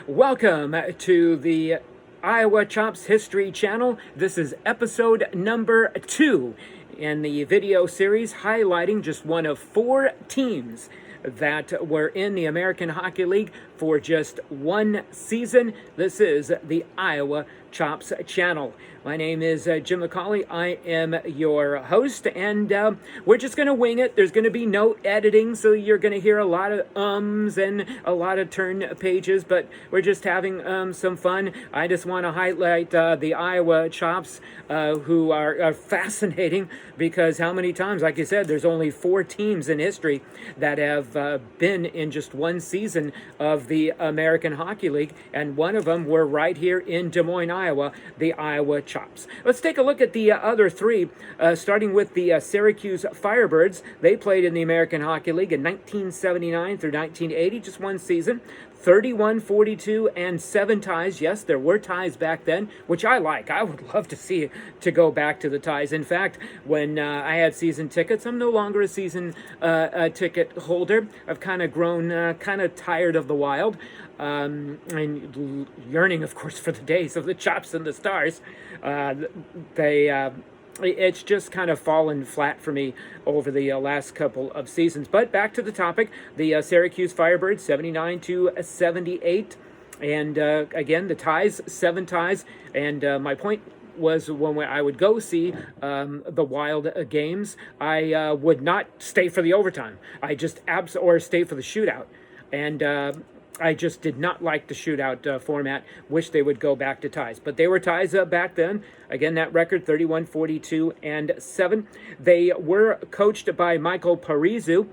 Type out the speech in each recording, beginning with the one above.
Welcome to the Iowa Chops History Channel. This is episode number 2 in the video series highlighting just one of 4 teams that were in the American Hockey League for just one season. This is the Iowa Chops Channel. My name is Jim McCauley. I am your host, and we're just going to wing it. There's going to be no editing, so you're going to hear a lot of ums and a lot of turn pages, but we're just having some fun. I just want to highlight the Iowa Chops, who are fascinating, because how many times, like you said, there's only 4 teams in history that have been in just one season of the American Hockey League, and one of them were right here in Des Moines, Iowa, the Iowa Chops. Let's take a look at the other 3, starting with the Syracuse Firebirds. They played in the American Hockey League in 1979 through 1980, just one season. 31, 42, and 7 ties. Yes, there were ties back then, which I like. I would love to see to go back to the ties. In fact, when I had season tickets, I'm no longer a season ticket holder. I've kind of grown kind of tired of the Wild. And yearning, of course, for the days of the Chops and the Stars. It's just kind of fallen flat for me over the last couple of seasons. But back to the topic, the Syracuse Firebirds, 79 to 78. And again, the ties, 7 ties. And my point was, when I would go see the Wild games, I would not stay for the overtime. I just or stay for the shootout. And I just did not like the shootout format. Wish they would go back to ties. But they were ties back then. Again, that record, 31, 42, and 7. They were coached by Michael Parizu.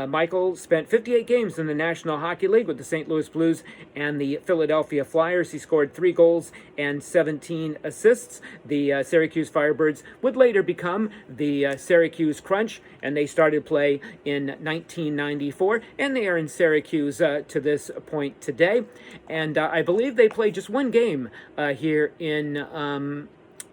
Michael spent 58 games in the National Hockey League with the St. Louis Blues and the Philadelphia Flyers. He scored 3 goals and 17 assists. The Syracuse Firebirds would later become the Syracuse Crunch, and they started play in 1994, and they are in Syracuse to this point today. And I believe they played just one game here in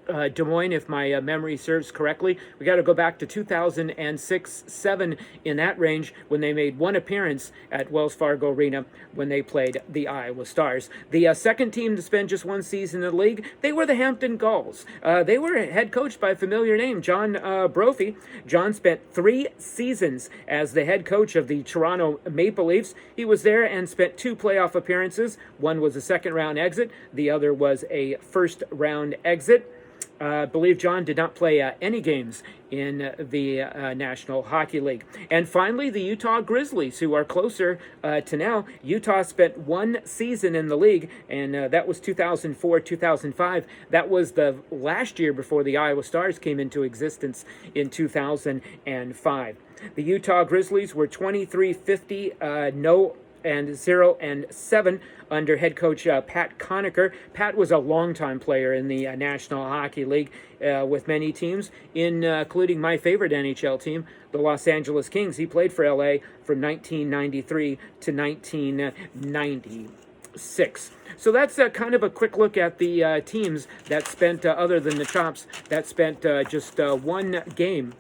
Des Moines, if my memory serves correctly. We got to go back to 2006-7 in that range, when they made one appearance at Wells Fargo Arena when they played the Iowa Stars. The second team to spend just one season in the league, they were the Hampton Gulls. They were head coached by a familiar name, John Brophy. John spent 3 seasons as the head coach of the Toronto Maple Leafs. He was there and spent 2 playoff appearances. One was a second-round exit. The other was a first-round exit. I believe John did not play any games in the National Hockey League. And finally, the Utah Grizzlies, who are closer to now. Utah spent 1 season in the league, and that was 2004-2005. That was the last year before the Iowa Stars came into existence in 2005. The Utah Grizzlies were 23-50, 0-7 under head coach Pat Conacher. Pat was a longtime player in the National Hockey League with many teams, including my favorite NHL team, the Los Angeles Kings. He played for LA from 1993 to 1996. So that's kind of a quick look at the teams that spent, other than the Chops, that spent just one game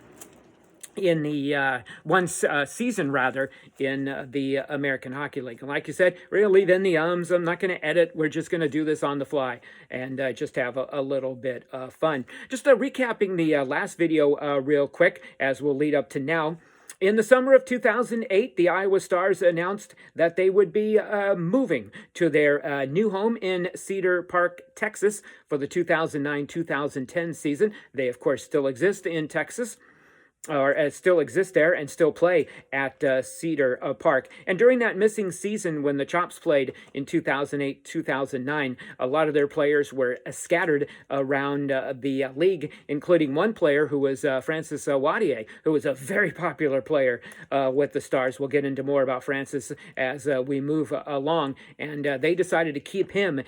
in the season rather in the American Hockey League. And like you said, we're going to leave in the ums. I'm not going to edit. We're just going to do this on the fly and just have a little bit of fun. Just recapping the last video real quick as we'll lead up to now. In the summer of 2008, the Iowa Stars announced that they would be moving to their new home in Cedar Park, Texas for the 2009-2010 season. They, of course, still exist in Texas, or still exist there and still play at Cedar Park. And during that missing season when the Chops played in 2008-2009, a lot of their players were scattered around the league, including one player who was Francis Wadier, who was a very popular player with the Stars. We'll get into more about Francis as we move along. And they decided to keep him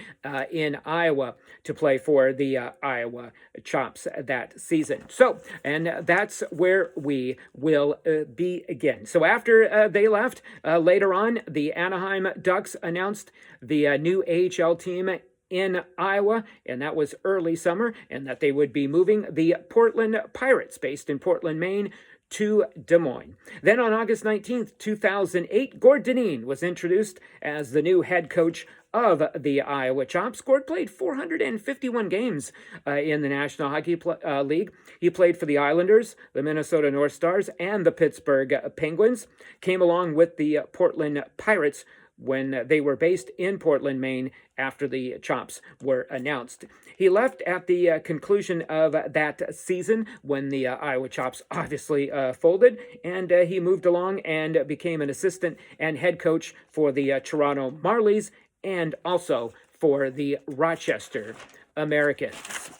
in Iowa to play for the Iowa Chops that season. So, and that's where we will be again. So after they left, later on, the Anaheim Ducks announced the new AHL team in Iowa, and that was early summer, and that they would be moving the Portland Pirates, based in Portland, Maine, to Des Moines. Then on August 19th, 2008, Gord Dineen was introduced as the new head coach of the Iowa Chops. Gord played 451 games in the National Hockey League. He played for the Islanders, the Minnesota North Stars, and the Pittsburgh Penguins. Came along with the Portland Pirates when they were based in Portland, Maine, after the Chops were announced. He left at the conclusion of that season when the Iowa Chops obviously folded, and he moved along and became an assistant and head coach for the Toronto Marlies and also for the Rochester Americans.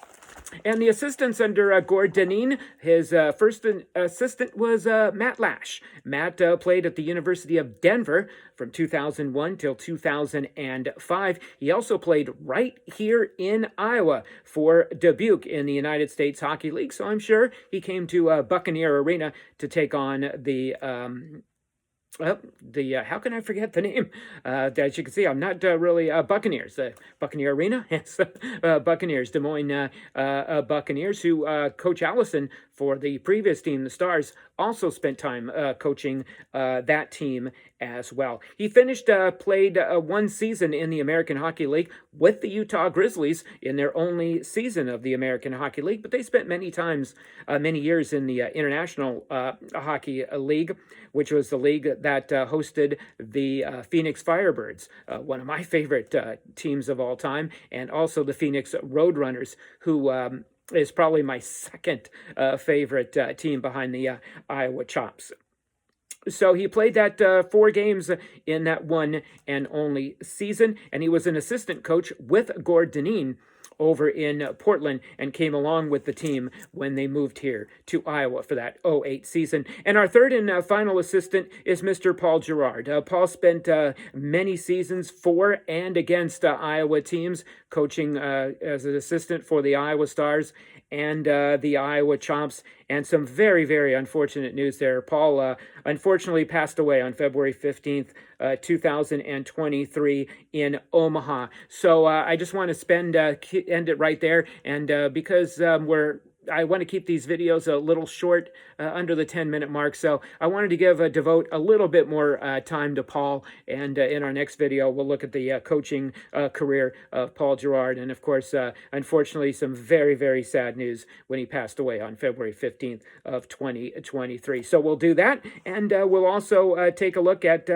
And the assistants under Gord Dineen, his first assistant was Matt Lash. Matt played at the University of Denver from 2001 till 2005. He also played right here in Iowa for Dubuque in the United States Hockey League. So I'm sure he came to Buccaneer Arena to take on the how can I forget the name? As you can see, I'm not really Buccaneers. Buccaneer Arena, yes, Buccaneers, Des Moines Buccaneers, who Coach Allison for the previous team, the Stars, also spent time coaching that team as well. He played one season in the American Hockey League with the Utah Grizzlies in their only season of the American Hockey League, but they spent many years in the International Hockey League, which was the league that hosted the Phoenix Firebirds, one of my favorite teams of all time, and also the Phoenix Roadrunners, who is probably my second favorite team behind the Iowa Chops. So he played that 4 games in that one and only season, and he was an assistant coach with Gord Dineen over in Portland and came along with the team when they moved here to Iowa for that 2008 season. And our third and final assistant is Mr. Paul Gerard. Paul spent many seasons for and against Iowa teams, coaching as an assistant for the Iowa Stars and the Iowa Chops. And some very, very unfortunate news there. Paul unfortunately passed away on February 15th, 2023 in Omaha. So I just want to end it right there. And because I want to keep these videos a little short, under the 10-minute mark. So I wanted to devote a little bit more time to Paul. And in our next video, we'll look at the coaching career of Paul Gerard. And of course, unfortunately, some very, very sad news when he passed away on February 15th of 2023. So we'll do that. And we'll also take a look at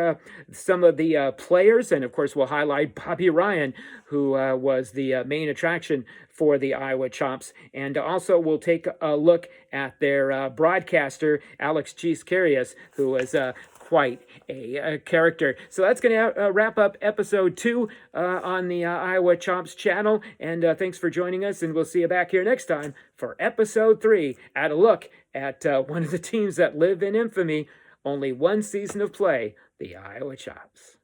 some of the players. And of course, we'll highlight Bobby Ryan, who was the main attraction for the Iowa Chops. And also we'll take a look at their broadcaster, Alex Giskarius, who was quite a character. So that's going to wrap up episode 2 on the Iowa Chops channel. And thanks for joining us. And we'll see you back here next time for episode 3 at a look at one of the teams that live in infamy. Only one season of play, the Iowa Chops.